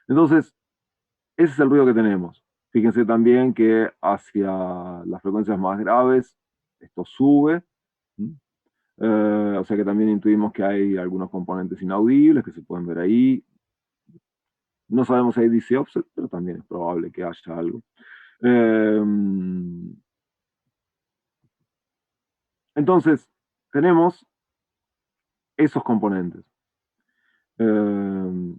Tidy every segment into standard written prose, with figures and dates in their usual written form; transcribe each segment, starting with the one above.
Entonces, ese es el ruido que tenemos. Fíjense también que hacia las frecuencias más graves esto sube. O sea que también intuimos que hay algunos componentes inaudibles que se pueden ver ahí. No sabemos si hay DC offset, pero también es probable que haya algo. Eh, entonces, tenemos esos componentes. Eh,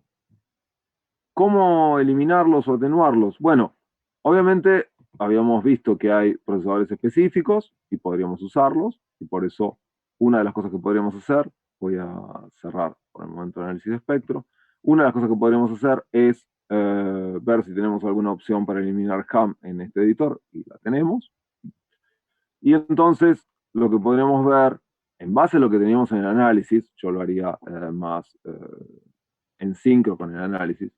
¿Cómo eliminarlos o atenuarlos? Bueno, obviamente habíamos visto que hay procesadores específicos y podríamos usarlos, y por eso una de las cosas que podríamos hacer, voy a cerrar por el momento el análisis de espectro, una de las cosas que podríamos hacer es ver si tenemos alguna opción para eliminar ham en este editor, y la tenemos. Y entonces lo que podríamos ver, en base a lo que teníamos en el análisis, yo lo haría más en sincro con el análisis,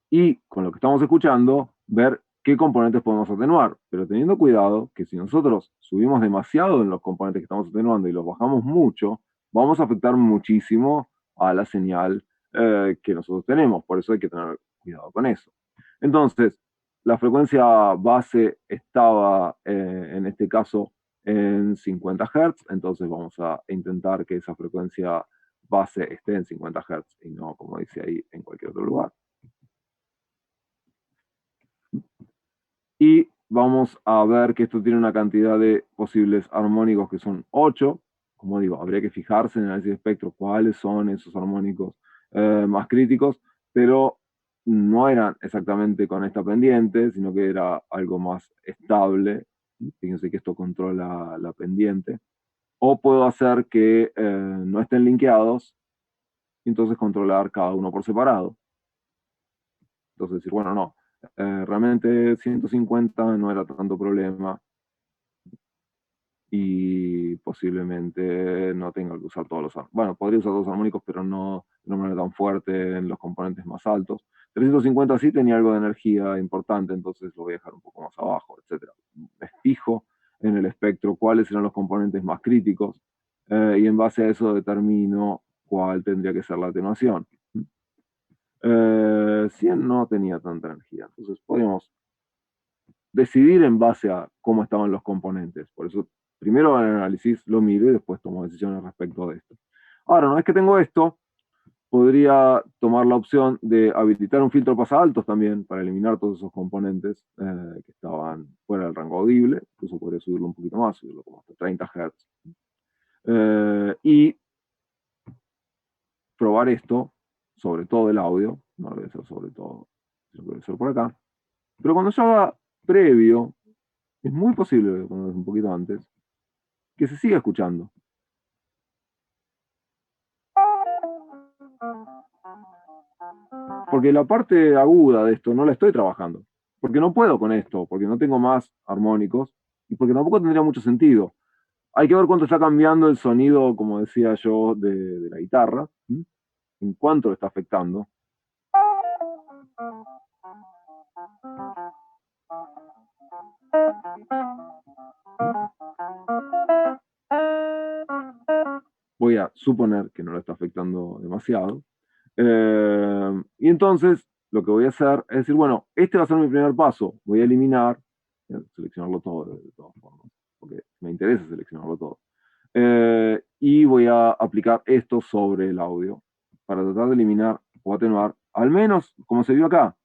y con lo que estamos escuchando, ver qué componentes podemos atenuar, pero teniendo cuidado que si nosotros subimos demasiado en los componentes que estamos atenuando y los bajamos mucho, vamos a afectar muchísimo a la señal que nosotros tenemos, por eso hay que tener cuidado con eso. Entonces, la frecuencia base estaba en este caso en 50 Hz, entonces vamos a intentar que esa frecuencia base esté en 50 Hz y no, como dice ahí, en cualquier otro lugar. Y vamos a ver que esto tiene una cantidad de posibles armónicos que son 8. Como digo, habría que fijarse en el análisis de espectro cuáles son esos armónicos más críticos, pero no eran exactamente con esta pendiente, sino que era algo más estable. Fíjense que esto controla la pendiente. O puedo hacer que no estén linkeados y entonces controlar cada uno por separado. Entonces decir, bueno, no, realmente 150 no era tanto problema y posiblemente no tenga que usar todos los armónicos. Bueno, podría usar todos los armónicos, pero no de una manera tan fuerte en los componentes más altos. 350 sí tenía algo de energía importante, entonces lo voy a dejar un poco más abajo, etc. Me fijo en el espectro cuáles eran los componentes más críticos y en base a eso determino cuál tendría que ser la atenuación. 100 no tenía tanta energía, entonces podríamos decidir en base a cómo estaban los componentes. Por eso, primero el análisis lo miro y después tomo decisiones respecto de esto. Ahora, una vez que tengo esto, podría tomar la opción de habilitar un filtro pasaltos también para eliminar todos esos componentes que estaban fuera del rango audible. Incluso podría subirlo un poquito más, subirlo como hasta 30 Hz. Y probar esto sobre todo el audio. No lo voy a hacer sobre todo, lo voy a hacer por acá. Pero cuando yo haga previo, es muy posible, cuando es un poquito antes, que se siga escuchando. Porque la parte aguda de esto no la estoy trabajando. Porque no puedo con esto, porque no tengo más armónicos y porque tampoco tendría mucho sentido. Hay que ver cuánto está cambiando el sonido, como decía yo, de la guitarra, en cuánto lo está afectando. Voy a suponer que no lo está afectando demasiado. Y entonces lo que voy a hacer es decir, bueno, este va a ser mi primer paso. Voy a eliminar, seleccionarlo todo de todas formas, porque me interesa seleccionarlo todo. Y voy a aplicar esto sobre el audio para tratar de eliminar o atenuar, al menos como se vio acá,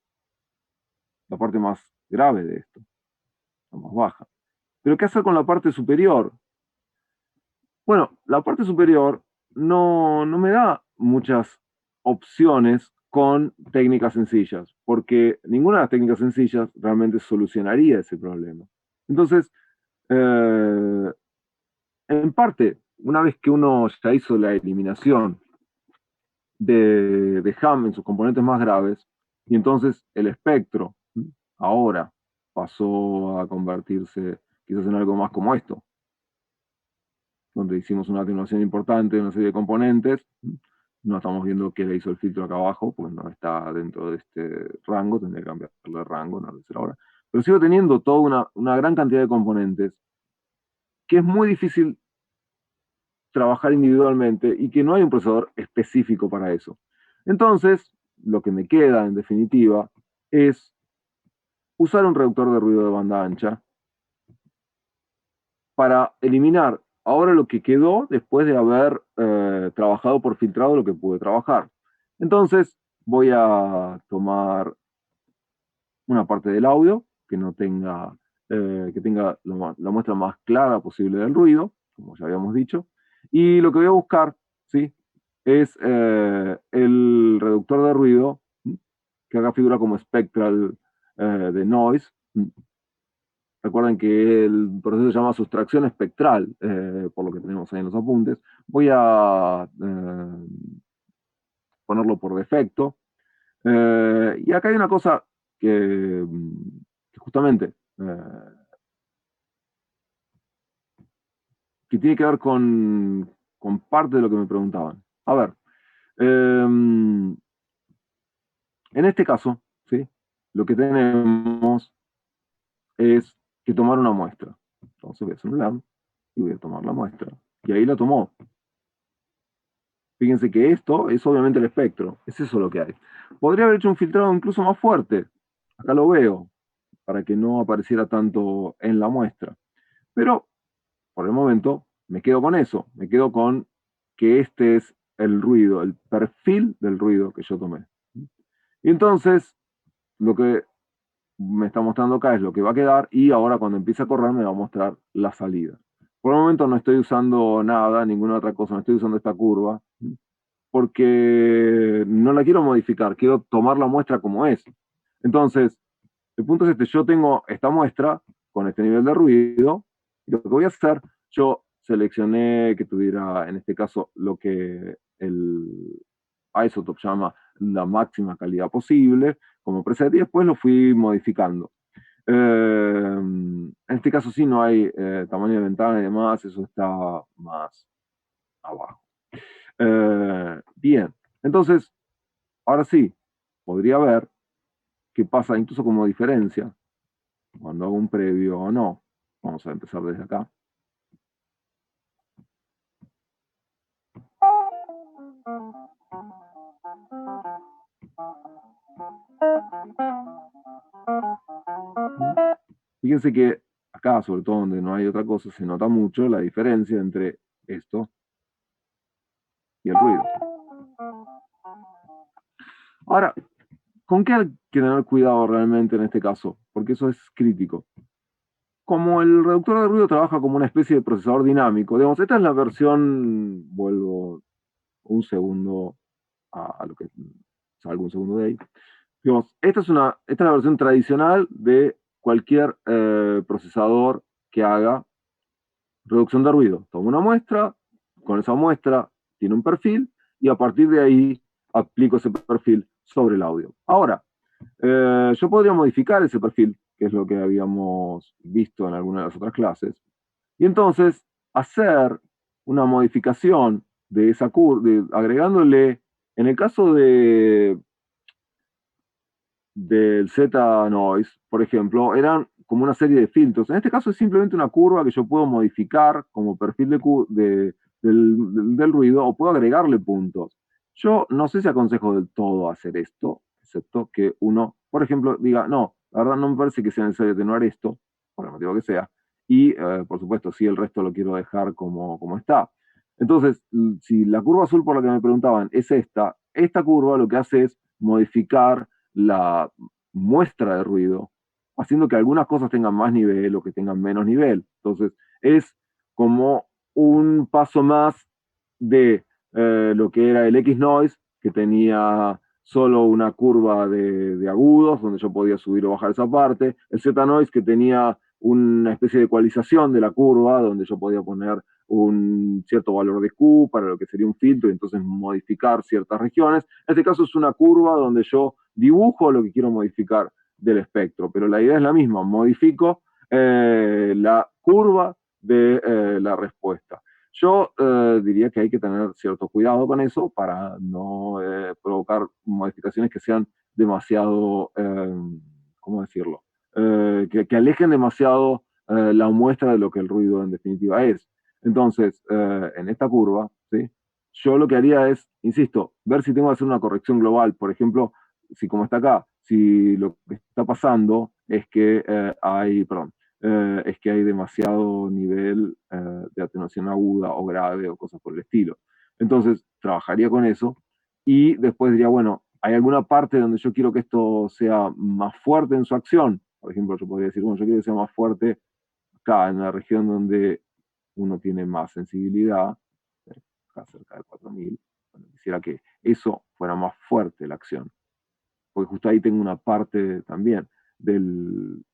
la parte más grave de esto, la más baja. Pero ¿qué hacer con la parte superior? Bueno, la parte superior no me da muchas opciones con técnicas sencillas, porque ninguna de las técnicas sencillas realmente solucionaría ese problema. Entonces, eh, en parte, una vez que uno ya hizo la eliminación de Ham en sus componentes más graves, y entonces el espectro ahora pasó a convertirse quizás en algo más como esto, donde hicimos una atenuación importante de una serie de componentes. No estamos viendo qué le hizo el filtro acá abajo, pues no está dentro de este rango, tendría que cambiarle el rango, no lo sé ahora. Pero sigo teniendo toda una gran cantidad de componentes que es muy difícil trabajar individualmente y que no hay un procesador específico para eso. Entonces, lo que me queda, en definitiva, es usar un reductor de ruido de banda ancha para eliminar ahora lo que quedó después de haber trabajado por filtrado lo que pude trabajar. Entonces voy a tomar una parte del audio que no tenga, que tenga la muestra más clara posible del ruido, como ya habíamos dicho, y lo que voy a buscar, ¿sí? Es el reductor de ruido, que haga figura como spectral de noise. Recuerden que el proceso se llama sustracción espectral, por lo que tenemos ahí en los apuntes. Voy a ponerlo por defecto. Y acá hay una cosa que justamente que tiene que ver con parte de lo que me preguntaban. A ver, en este caso, ¿sí? Lo que tenemos es que tomar una muestra. Entonces voy a hacer un LAM y voy a tomar la muestra. Y ahí la tomó. Fíjense que esto es obviamente el espectro. Es eso lo que hay. Podría haber hecho un filtrado incluso más fuerte. Acá lo veo, para que no apareciera tanto en la muestra. Pero por el momento me quedo con eso. Me quedo con que este es el ruido, el perfil del ruido que yo tomé. Y entonces, lo que me está mostrando acá es lo que va a quedar y ahora cuando empiece a correr me va a mostrar la salida. Por el momento no estoy usando nada, ninguna otra cosa, no estoy usando esta curva, porque no la quiero modificar, quiero tomar la muestra como es. Entonces, el punto es este, yo tengo esta muestra con este nivel de ruido, y lo que voy a hacer, yo seleccioné que tuviera, en este caso, lo que el isotope llama la máxima calidad posible, como preset, y después lo fui modificando. En este caso sí no hay tamaño de ventana y demás, eso está más abajo. Bien, entonces, ahora sí, podría ver qué pasa incluso como diferencia cuando hago un previo o no. Vamos a empezar desde acá. Fíjense que acá, sobre todo donde no hay otra cosa, se nota mucho la diferencia entre esto y el ruido. Ahora, ¿con qué hay que tener cuidado realmente en este caso? Porque eso es crítico. Como el reductor de ruido trabaja como una especie de procesador dinámico, digamos, esta es la versión, vuelvo un segundo a lo que salgo un segundo de ahí. Digamos, esta es la versión tradicional de cualquier procesador que haga reducción de ruido. Toma una muestra, con esa muestra tiene un perfil y a partir de ahí aplico ese perfil sobre el audio. Ahora, yo podría modificar ese perfil, que es lo que habíamos visto en alguna de las otras clases, y entonces hacer una modificación de esa curva, agregándole, en el caso del Z-Noise, por ejemplo, eran como una serie de filtros. En este caso es simplemente una curva que yo puedo modificar como perfil del ruido o puedo agregarle puntos. Yo no sé si aconsejo del todo hacer esto, excepto que uno, por ejemplo, diga, no, la verdad no me parece que sea necesario atenuar esto, por el motivo que sea, y por supuesto, si el resto lo quiero dejar como está. Entonces, si la curva azul por la que me preguntaban es esta curva lo que hace es modificar la muestra de ruido, haciendo que algunas cosas tengan más nivel o que tengan menos nivel. Entonces, es como un paso más de lo que era el X-Noise, que tenía solo una curva de agudos, donde yo podía subir o bajar esa parte, el Z-Noise, que tenía una especie de ecualización de la curva, donde yo podía poner un cierto valor de Q para lo que sería un filtro y entonces modificar ciertas regiones. En este caso es una curva donde yo dibujo lo que quiero modificar del espectro, pero la idea es la misma, modifico la curva de la respuesta. Yo diría que hay que tener cierto cuidado con eso para no provocar modificaciones que sean demasiado, ¿cómo decirlo? Que alejen demasiado la muestra de lo que el ruido en definitiva es. Entonces, en esta curva, ¿sí? Yo lo que haría es, insisto, ver si tengo que hacer una corrección global. Por ejemplo, si como está acá, si lo que está pasando es que es que hay demasiado nivel de atenuación aguda o grave o cosas por el estilo. Entonces, trabajaría con eso y después diría, bueno, ¿hay alguna parte donde yo quiero que esto sea más fuerte en su acción? Por ejemplo, yo podría decir, bueno, yo quiero que sea más fuerte acá, en la región donde uno tiene más sensibilidad, acá cerca de 4000. Bueno, quisiera que eso fuera más fuerte la acción, porque justo ahí tengo una parte también del,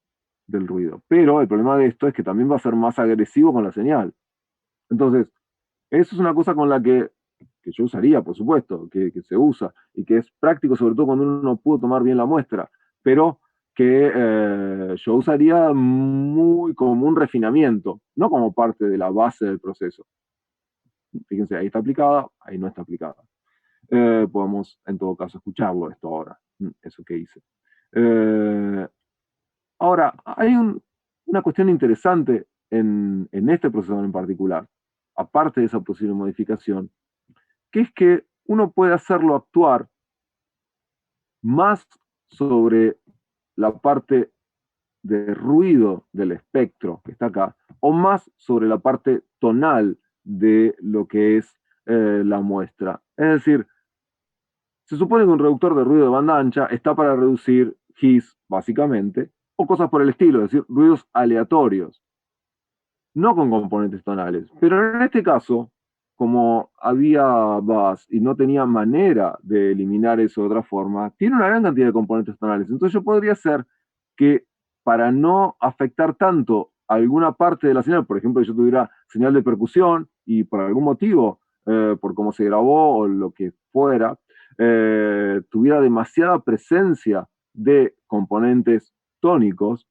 del ruido. Pero el problema de esto es que también va a ser más agresivo con la señal. Entonces, eso es una cosa con la que yo usaría, por supuesto, que se usa y que es práctico, sobre todo cuando uno no pudo tomar bien la muestra, pero que yo usaría muy como un refinamiento, no como parte de la base del proceso. Fíjense, ahí está aplicada, ahí no está aplicada. Podemos en todo caso escucharlo esto ahora, eso que hice. Eh, Ahora, hay una cuestión interesante en este procesador en particular, aparte de esa posible modificación, que es que uno puede hacerlo actuar más sobre la parte de ruido del espectro que está acá, o más sobre la parte tonal de lo que es la muestra. Es decir, se supone que un reductor de ruido de banda ancha está para reducir hiss, básicamente, o cosas por el estilo, es decir, ruidos aleatorios, no con componentes tonales. Pero en este caso, como había bus y no tenía manera de eliminar eso de otra forma, tiene una gran cantidad de componentes tonales. Entonces yo podría hacer que para no afectar tanto alguna parte de la señal, por ejemplo, yo tuviera señal de percusión y por algún motivo, por cómo se grabó o lo que fuera, tuviera demasiada presencia de componentes tónicos,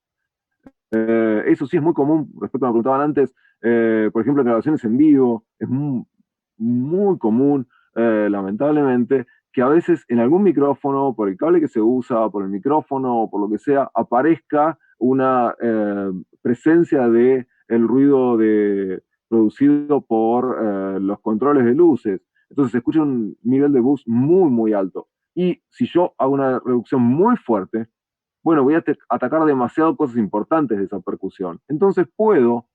eso sí es muy común, respecto a lo que preguntaban antes, por ejemplo, en grabaciones en vivo, es muy común, lamentablemente, que a veces en algún micrófono, por el cable que se usa, por el micrófono o por lo que sea, aparezca una presencia de el ruido producido por los controles de luces. Entonces se escucha un nivel de bus muy alto. Y si yo hago una reducción muy fuerte, bueno, voy a atacar demasiado cosas importantes de esa percusión. Entonces puedo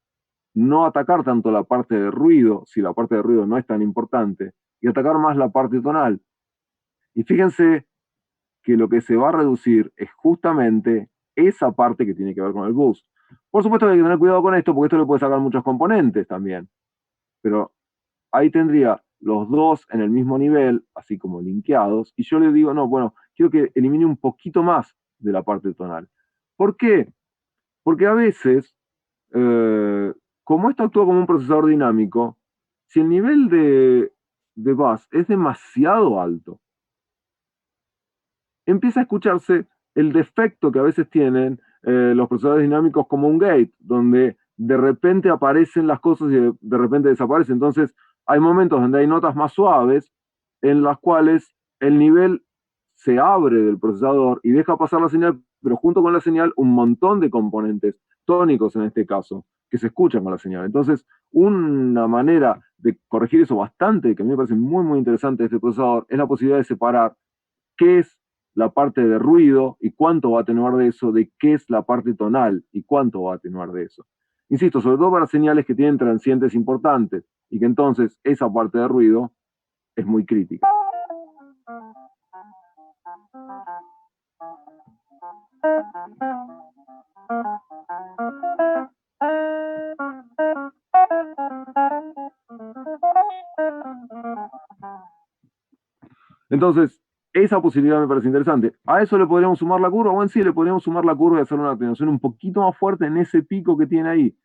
no atacar tanto la parte de ruido, si la parte de ruido no es tan importante, y atacar más la parte tonal. Y fíjense que lo que se va a reducir es justamente esa parte que tiene que ver con el bus. Por supuesto que hay que tener cuidado con esto, porque esto le puede sacar muchos componentes también. Pero ahí tendría los dos en el mismo nivel, así como linkeados, y yo le digo, no, bueno, quiero que elimine un poquito más de la parte tonal. ¿Por qué? Porque a veces, eh, como esto actúa como un procesador dinámico, si el nivel de bus es demasiado alto, empieza a escucharse el defecto que a veces tienen los procesadores dinámicos como un gate, donde de repente aparecen las cosas y de repente desaparecen. Entonces, hay momentos donde hay notas más suaves en las cuales el nivel se abre del procesador y deja pasar la señal, pero junto con la señal un montón de componentes tónicos en este caso, que se escuchan con la señal. Entonces, una manera de corregir eso bastante, que a mí me parece muy interesante de este procesador, es la posibilidad de separar qué es la parte de ruido y cuánto va a atenuar de eso, de qué es la parte tonal y cuánto va a atenuar de eso. Insisto, sobre todo para señales que tienen transientes importantes y que entonces esa parte de ruido es muy crítica. Entonces, esa posibilidad me parece interesante. A eso le podríamos sumar la curva, o en sí le podríamos sumar la curva y hacer una atenuación un poquito más fuerte en ese pico que tiene ahí.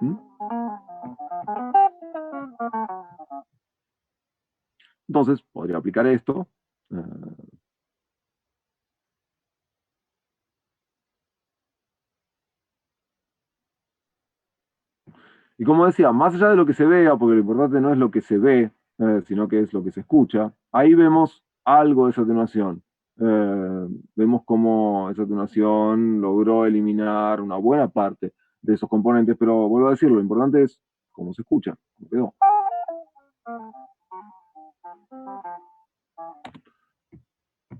¿Mm? Entonces, podría aplicar esto. Y como decía, más allá de lo que se vea, porque lo importante no es lo que se ve, sino que es lo que se escucha, ahí vemos algo de esa atenuación. vemos cómo esa atenuación logró eliminar una buena parte de esos componentes, pero vuelvo a decirlo, lo importante es cómo se escucha, cómo quedó.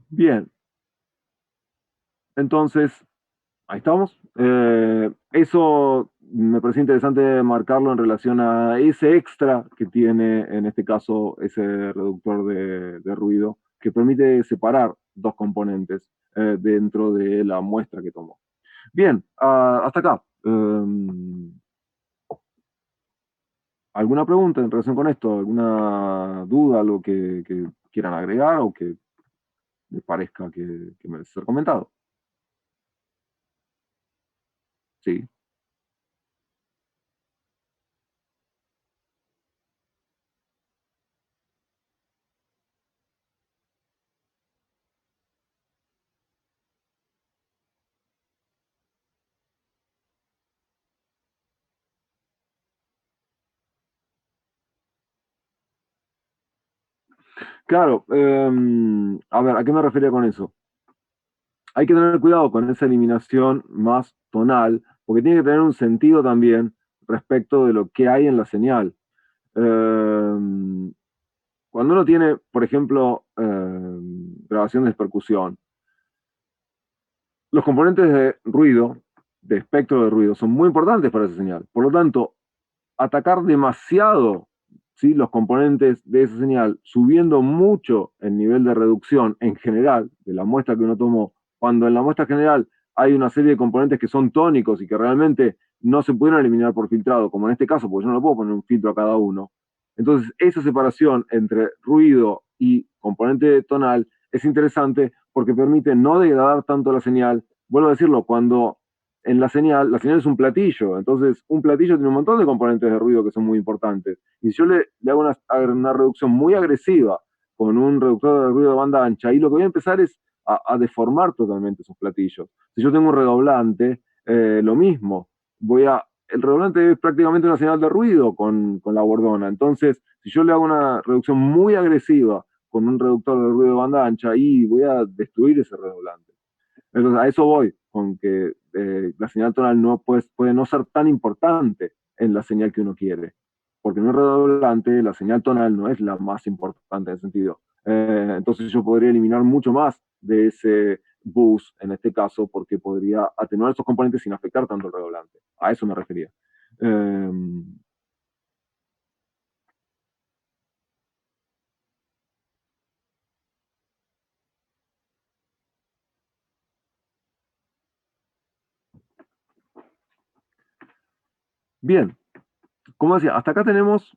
Bien, entonces, ahí estamos. Eso me parece interesante marcarlo en relación a ese extra que tiene, en este caso, ese reductor de ruido, que permite separar dos componentes dentro de la muestra que tomó. Bien, hasta acá. ¿Alguna pregunta en relación con esto? ¿Alguna duda, algo que quieran agregar o que les parezca que merece ser comentado? Sí. Claro, a ver, ¿a qué me refería con eso? Hay que tener cuidado con esa eliminación más tonal, porque tiene que tener un sentido también respecto de lo que hay en la señal. Cuando uno tiene, por ejemplo, grabaciones de percusión, los componentes de ruido, de espectro de ruido, son muy importantes para esa señal. Por lo tanto, atacar demasiado, ¿sí?, los componentes de esa señal, subiendo mucho el nivel de reducción en general de la muestra que uno tomó, cuando en la muestra general hay una serie de componentes que son tónicos y que realmente no se pudieron eliminar por filtrado, como en este caso, porque yo no le puedo poner un filtro a cada uno. Entonces, esa separación entre ruido y componente tonal es interesante porque permite no degradar tanto la señal. Vuelvo a decirlo, cuando en la señal es un platillo, entonces un platillo tiene un montón de componentes de ruido que son muy importantes. Y si yo le hago una reducción muy agresiva con un reductor de ruido de banda ancha, y lo que voy a empezar es a deformar totalmente esos platillos. Si yo tengo un redoblante, lo mismo. El redoblante es prácticamente una señal de ruido con la bordona. Entonces, si yo le hago una reducción muy agresiva con un reductor de ruido de banda ancha, y voy a destruir ese redoblante. Entonces, a eso voy, con que la señal tonal no puede no ser tan importante en la señal que uno quiere. Porque en un redoblante la señal tonal no es la más importante en ese sentido. Entonces yo podría eliminar mucho más de ese bus, en este caso, porque podría atenuar esos componentes sin afectar tanto el redoblante. A eso me refería. Eh, bien, como decía, hasta acá tenemos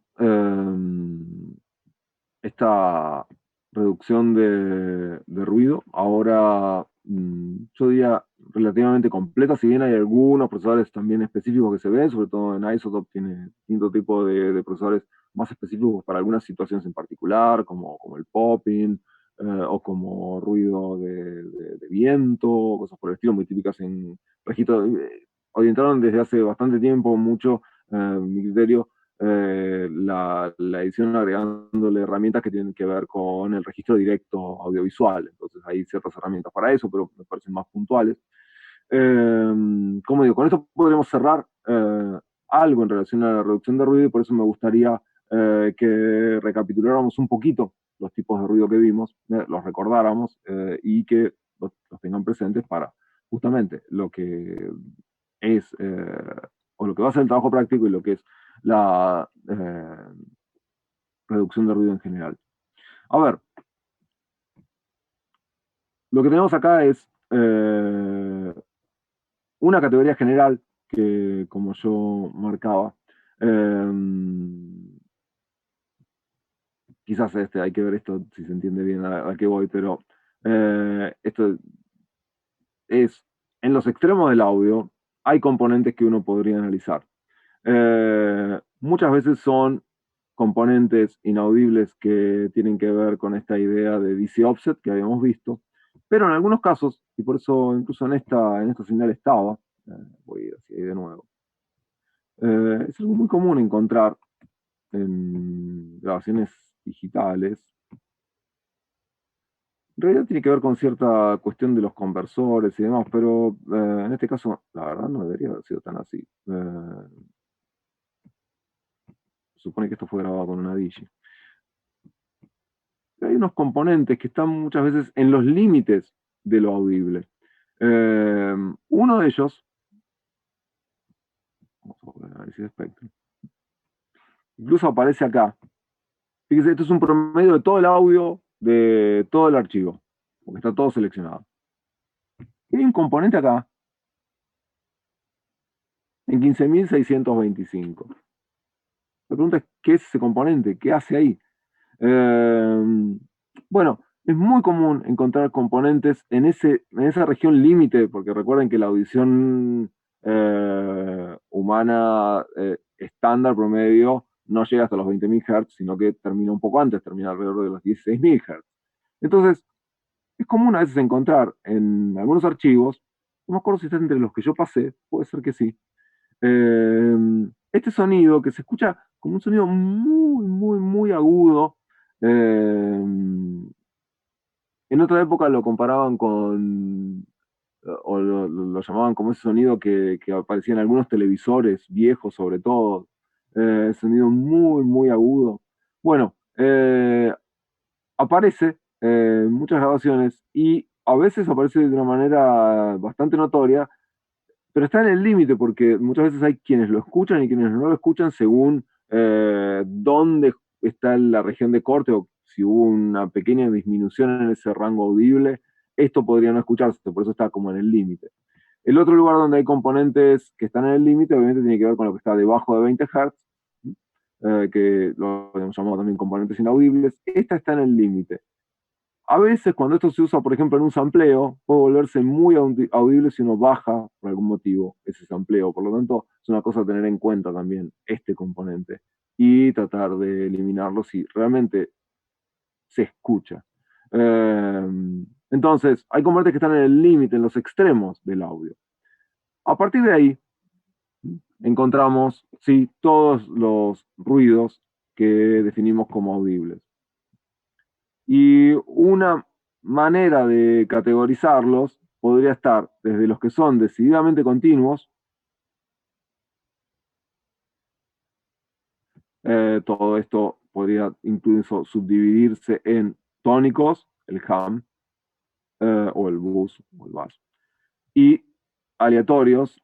esta reducción de ruido, ahora yo diría relativamente completa, si bien hay algunos procesadores también específicos que se ven, sobre todo en Isotope tiene distinto tipo de procesadores más específicos para algunas situaciones en particular, como el popping, o como ruido de viento, cosas por el estilo, muy típicas en registro. Orientaron desde hace bastante tiempo mucho mi criterio la edición agregándole herramientas que tienen que ver con el registro directo audiovisual. Entonces hay ciertas herramientas para eso, pero me parecen más puntuales. Como digo, con esto podremos cerrar algo en relación a la reducción de ruido y por eso me gustaría que recapituláramos un poquito los tipos de ruido que vimos, los recordáramos y que los tengan presentes para justamente lo que es o lo que va a ser el trabajo práctico y lo que es la reducción de ruido en general. A ver, lo que tenemos acá es una categoría general que, como yo marcaba, eh, quizás hay que ver esto si se entiende bien a qué voy, pero esto es, en los extremos del audio, hay componentes que uno podría analizar. Muchas veces son componentes inaudibles que tienen que ver con esta idea de DC offset que habíamos visto, pero en algunos casos, y por eso incluso en esta señal estaba, voy a ir hacia ahí de nuevo, es algo muy común encontrar en grabaciones digitales En realidad tiene que ver con cierta cuestión de los conversores y demás, pero en este caso, la verdad, no debería haber sido tan así. Supone que esto fue grabado con una Digi. Hay unos componentes que están muchas veces en los límites de lo audible. Uno de ellos, vamos a volver a análisis de espectro, incluso aparece acá. Fíjese, esto es un promedio de todo el audio de todo el archivo, porque está todo seleccionado. Y hay un componente acá, en 15.625. La pregunta es, ¿qué es ese componente? ¿Qué hace ahí? Bueno, es muy común encontrar componentes en esa región límite, porque recuerden que la audición humana estándar promedio no llega hasta los 20.000 Hz, sino que termina un poco antes, termina alrededor de los 16.000 Hz. Entonces, es común a veces encontrar en algunos archivos, no me acuerdo si está entre los que yo pasé, puede ser que sí, eh, este sonido que se escucha como un sonido muy, muy, muy agudo. eh, en otra época lo comparaban con, o lo llamaban como ese sonido que aparecía en algunos televisores viejos, sobre todo, sonido muy, muy agudo. Bueno, aparece en muchas grabaciones y a veces aparece de una manera bastante notoria, pero está en el límite porque muchas veces hay quienes lo escuchan y quienes no lo escuchan según dónde está la región de corte o si hubo una pequeña disminución en ese rango audible, esto podría no escucharse, por eso está como en el límite. El otro lugar donde hay componentes que están en el límite, obviamente tiene que ver con lo que está debajo de 20 Hz, que lo hemos llamado también componentes inaudibles. Esta está en el límite. A veces cuando esto se usa, por ejemplo, en un sampleo, puede volverse muy audible si uno baja por algún motivo ese sampleo. Por lo tanto, es una cosa a tener en cuenta también este componente y tratar de eliminarlo si realmente se escucha. Eh, entonces, hay componentes que están en el límite, en los extremos del audio. A partir de ahí, encontramos, sí, todos los ruidos que definimos como audibles. Y una manera de categorizarlos podría estar desde los que son decididamente continuos, todo esto podría incluso subdividirse en tónicos, el ham, o el bus, o el bass, y aleatorios,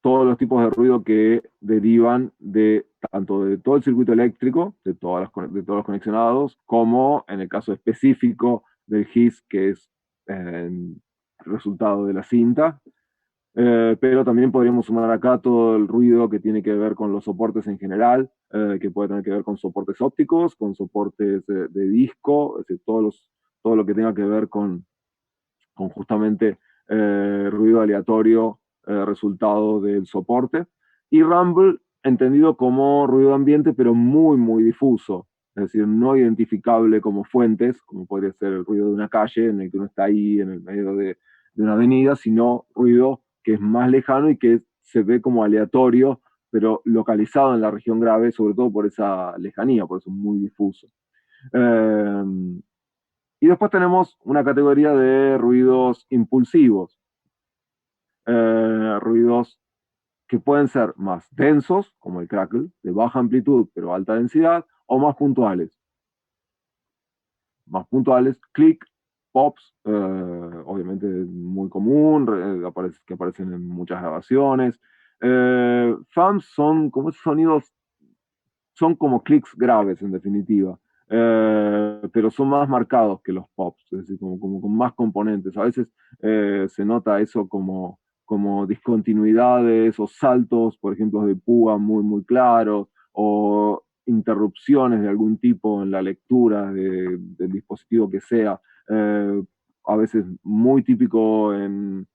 todos los tipos de ruido que derivan de tanto de todo el circuito eléctrico, de todos los conexionados, como en el caso específico del GIS, que es el resultado de la cinta. Pero también podríamos sumar acá todo el ruido que tiene que ver con los soportes en general, que puede tener que ver con soportes ópticos, con soportes de disco, es decir, todo lo que tenga que ver con justamente ruido aleatorio resultado del soporte. Y rumble entendido como ruido ambiente, pero muy, muy difuso, es decir, no identificable como fuentes, como podría ser el ruido de una calle en el que uno está ahí en el medio de una avenida, sino ruido que es más lejano y que se ve como aleatorio, pero localizado en la región grave, sobre todo por esa lejanía, por eso es muy difuso. Eh, y después tenemos una categoría de ruidos impulsivos, ruidos que pueden ser más densos, como el crackle, de baja amplitud pero alta densidad, o más puntuales. Más puntuales, click, pops, obviamente muy común, que aparecen en muchas grabaciones. Fams son como esos sonidos, son como clics graves en definitiva, pero son más marcados que los pops, es decir, como con más componentes. A veces se nota eso como discontinuidades o saltos, por ejemplo, de púa muy, muy claros, o interrupciones de algún tipo en la lectura del dispositivo que sea. A veces muy típico en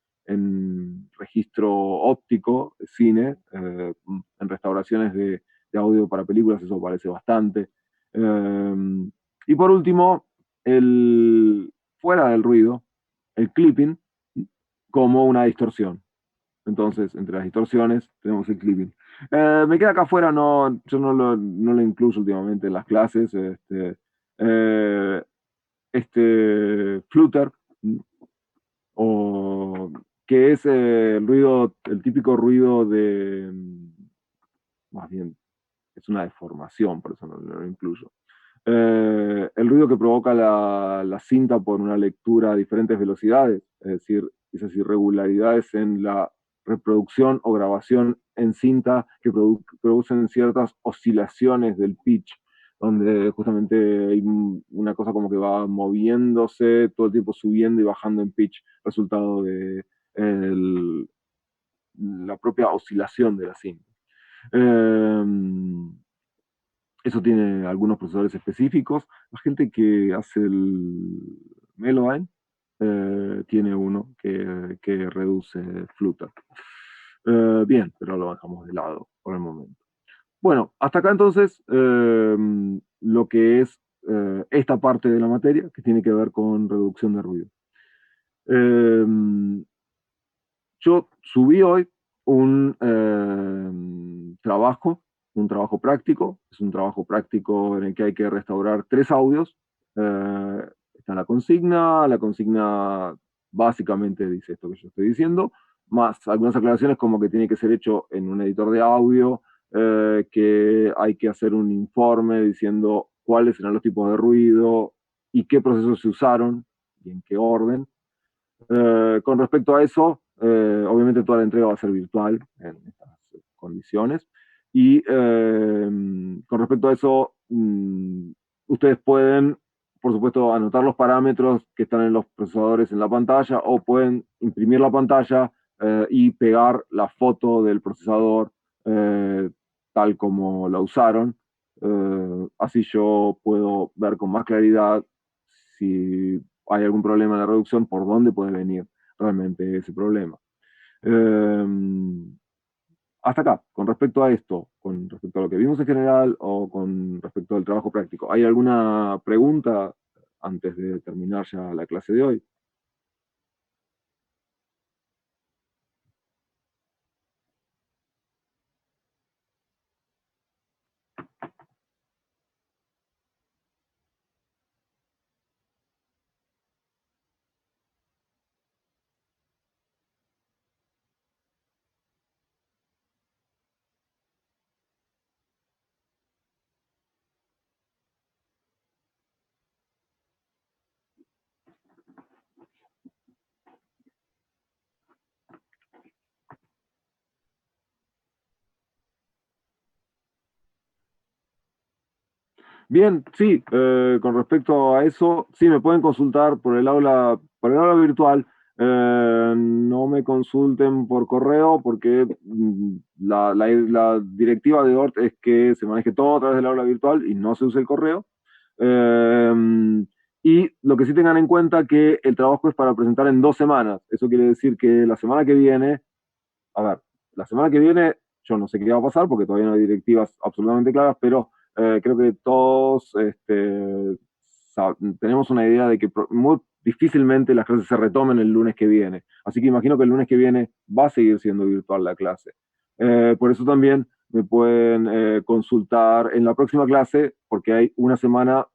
registro óptico, cine, en restauraciones de audio para películas, eso aparece bastante. Y por último, fuera del ruido, el clipping como una distorsión. Entonces, entre las distorsiones tenemos el clipping. Me queda acá afuera, yo no lo incluyo últimamente en las clases. Eh, flutter, o que es el ruido, el típico ruido de, más bien, es una deformación, por eso no lo incluyo. El ruido que provoca la cinta por una lectura a diferentes velocidades, es decir, esas irregularidades en la reproducción o grabación en cinta que producen ciertas oscilaciones del pitch, donde justamente hay una cosa como que va moviéndose todo el tiempo, subiendo y bajando en pitch, resultado de la propia oscilación de la cinta. Eso tiene algunos procesadores específicos. La gente que hace el Melodyne tiene uno que reduce Flutter. Bien, pero lo dejamos de lado por el momento. Bueno, hasta acá entonces lo que es esta parte de la materia que tiene que ver con reducción de ruido. Yo subí hoy un trabajo práctico. Es un trabajo práctico en el que hay que restaurar 3 audios. Está la consigna básicamente dice esto que yo estoy diciendo, más algunas aclaraciones como que tiene que ser hecho en un editor de audio, que hay que hacer un informe diciendo cuáles eran los tipos de ruido y qué procesos se usaron y en qué orden. Con respecto a eso, obviamente toda la entrega va a ser virtual en estas condiciones. Y con respecto a eso, ustedes pueden, por supuesto, anotar los parámetros que están en los procesadores en la pantalla, o pueden imprimir la pantalla y pegar la foto del procesador tal como la usaron. Así yo puedo ver con más claridad si hay algún problema en la reducción, por dónde puede venir realmente ese problema. Hasta acá, con respecto a esto, con respecto a lo que vimos en general o con respecto al trabajo práctico, ¿hay alguna pregunta antes de terminar ya la clase de hoy? Bien, sí, con respecto a eso, sí, me pueden consultar por el aula virtual. No me consulten por correo porque la directiva de ORT es que se maneje todo a través del aula virtual y no se use el correo. Y lo que sí tengan en cuenta que el trabajo es para presentar en 2 semanas. Eso quiere decir que la semana que viene, a ver, la semana que viene yo no sé qué va a pasar porque todavía no hay directivas absolutamente claras, pero creo que todos tenemos una idea de que muy difícilmente las clases se retomen el lunes que viene. Así que imagino que el lunes que viene va a seguir siendo virtual la clase. Por eso también me pueden consultar en la próxima clase, porque hay una semana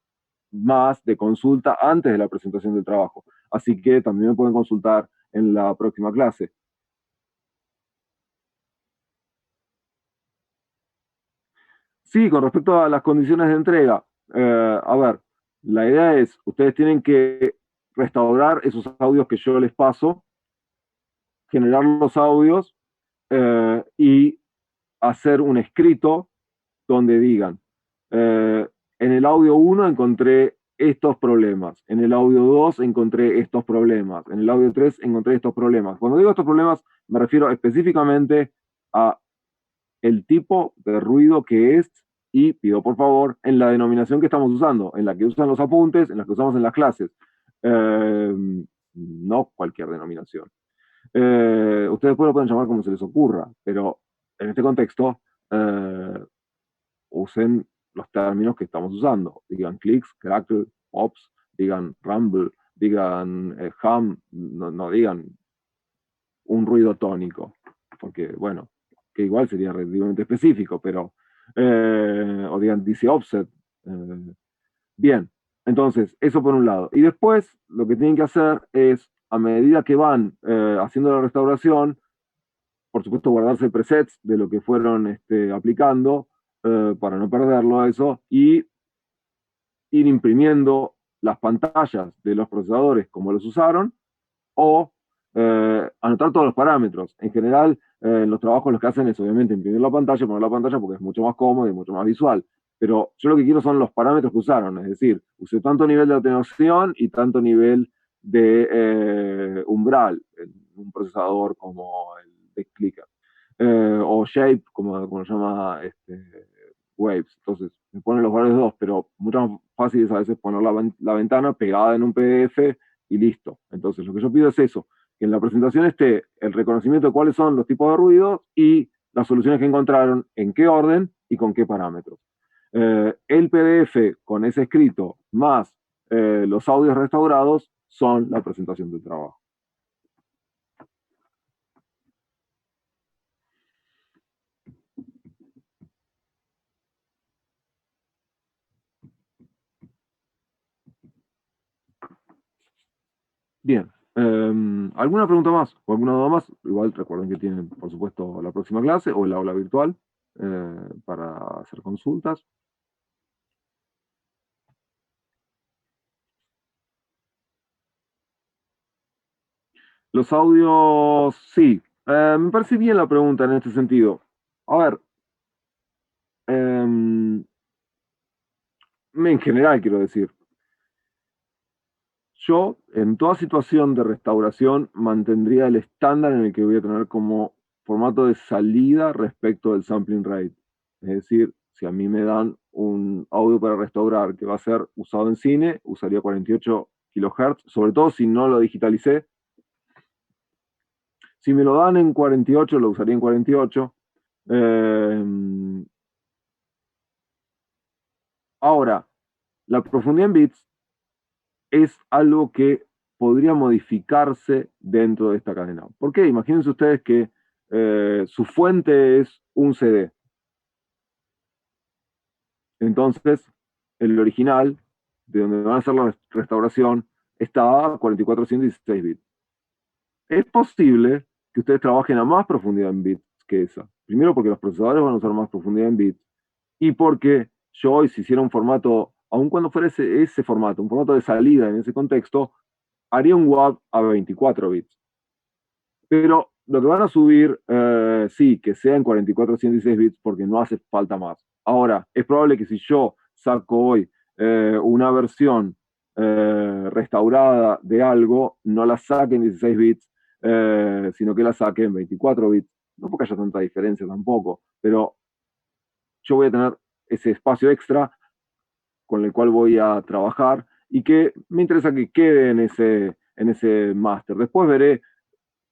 más de consulta antes de la presentación del trabajo. Así que también me pueden consultar en la próxima clase. Sí, con respecto a las condiciones de entrega, a ver, la idea es, ustedes tienen que restaurar esos audios que yo les paso, generar los audios y hacer un escrito donde digan, en el audio 1 encontré estos problemas, en el audio 2 encontré estos problemas, en el audio 3 encontré estos problemas. Cuando digo estos problemas, me refiero específicamente a el tipo de ruido que es, y pido por favor en la denominación que estamos usando, en la que usan los apuntes, en la que usamos en las clases. Eh, no cualquier denominación. Ustedes después lo pueden llamar como se les ocurra, pero en este contexto usen los términos que estamos usando. Digan clicks, crackle, pops, digan rumble, digan hum, no digan un ruido tónico, porque bueno, que igual sería relativamente específico, pero o digan DC offset. Bien. Entonces, eso por un lado. Y después, lo que tienen que hacer es, a medida que van haciendo la restauración, por supuesto, guardarse presets de lo que fueron aplicando para no perderlo eso, y ir imprimiendo las pantallas de los procesadores como los usaron, o anotar todos los parámetros. En general, los trabajos lo que hacen es obviamente imprimir la pantalla, poner la pantalla porque es mucho más cómodo y mucho más visual. Pero yo lo que quiero son los parámetros que usaron, es decir, usé tanto nivel de atenuación y tanto nivel de umbral en un procesador como el de Clicker. O shape, como lo llama Waves. Entonces, me ponen los valores dos, pero mucho más fácil es a veces poner la ventana pegada en un PDF y listo. Entonces, lo que yo pido es eso, que en la presentación esté el reconocimiento de cuáles son los tipos de ruido y las soluciones que encontraron, en qué orden y con qué parámetros. El PDF con ese escrito más los audios restaurados son la presentación del trabajo. Bien. ¿Alguna pregunta más o alguna duda más? Igual recuerden que tienen, por supuesto, la próxima clase o el aula virtual para hacer consultas. Los audios, sí. Me parece bien la pregunta en este sentido. A ver, en general quiero decir, yo en toda situación de restauración mantendría el estándar en el que voy a tener como formato de salida respecto del sampling rate. Es decir, si a mí me dan un audio para restaurar que va a ser usado en cine, usaría 48 kHz, sobre todo si no lo digitalicé. Si me lo dan en 48, lo usaría en 48. Eh, Ahora, la profundidad en bits es algo que podría modificarse dentro de esta cadena. ¿Por qué? Imagínense ustedes que su fuente es un CD. Entonces, el original, de donde van a hacer la restauración, está a 4416 bits. Es posible que ustedes trabajen a más profundidad en bits que esa. Primero porque los procesadores van a usar más profundidad en bits y porque yo hoy si hiciera un formato, aun cuando fuera ese formato, un formato de salida en ese contexto, haría un WAV a 24 bits. Pero lo que van a subir, sí, que sea en 44 116 bits porque no hace falta más. Ahora, es probable que si yo saco hoy una versión restaurada de algo, no la saque en 16 bits, sino que la saque en 24 bits. No porque haya tanta diferencia tampoco, pero yo voy a tener ese espacio extra con el cual voy a trabajar y que me interesa que quede en ese máster. Después veré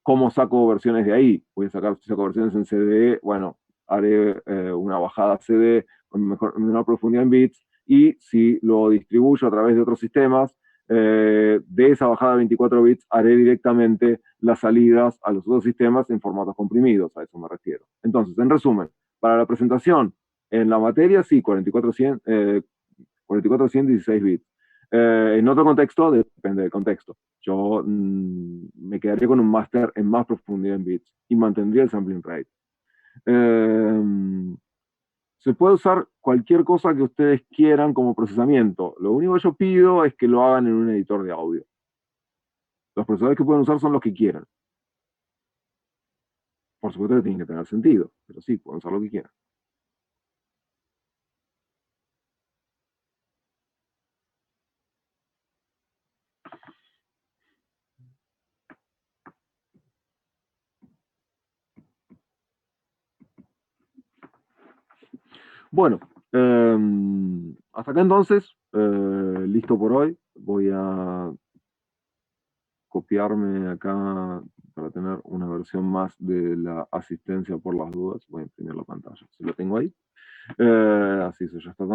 cómo saco versiones de ahí. Voy a sacar, si saco versiones en CD, bueno, haré una bajada CD con menor profundidad en bits y si lo distribuyo a través de otros sistemas, de esa bajada de 24 bits haré directamente las salidas a los otros sistemas en formatos comprimidos, a eso me refiero. Entonces, en resumen, para la presentación en la materia, sí, 4400, 16 bits. En otro contexto, depende del contexto. Yo me quedaría con un máster en más profundidad en bits y mantendría el sampling rate. Eh, Se puede usar cualquier cosa que ustedes quieran como procesamiento. Lo único que yo pido es que lo hagan en un editor de audio. Los procesadores que pueden usar son los que quieran. Por supuesto que tienen que tener sentido, pero sí, pueden usar lo que quieran. Bueno, hasta acá entonces, listo por hoy. Voy a copiarme acá para tener una versión más de la asistencia por las dudas. Voy a imprimir la pantalla. Si lo tengo ahí. Así eso ya está.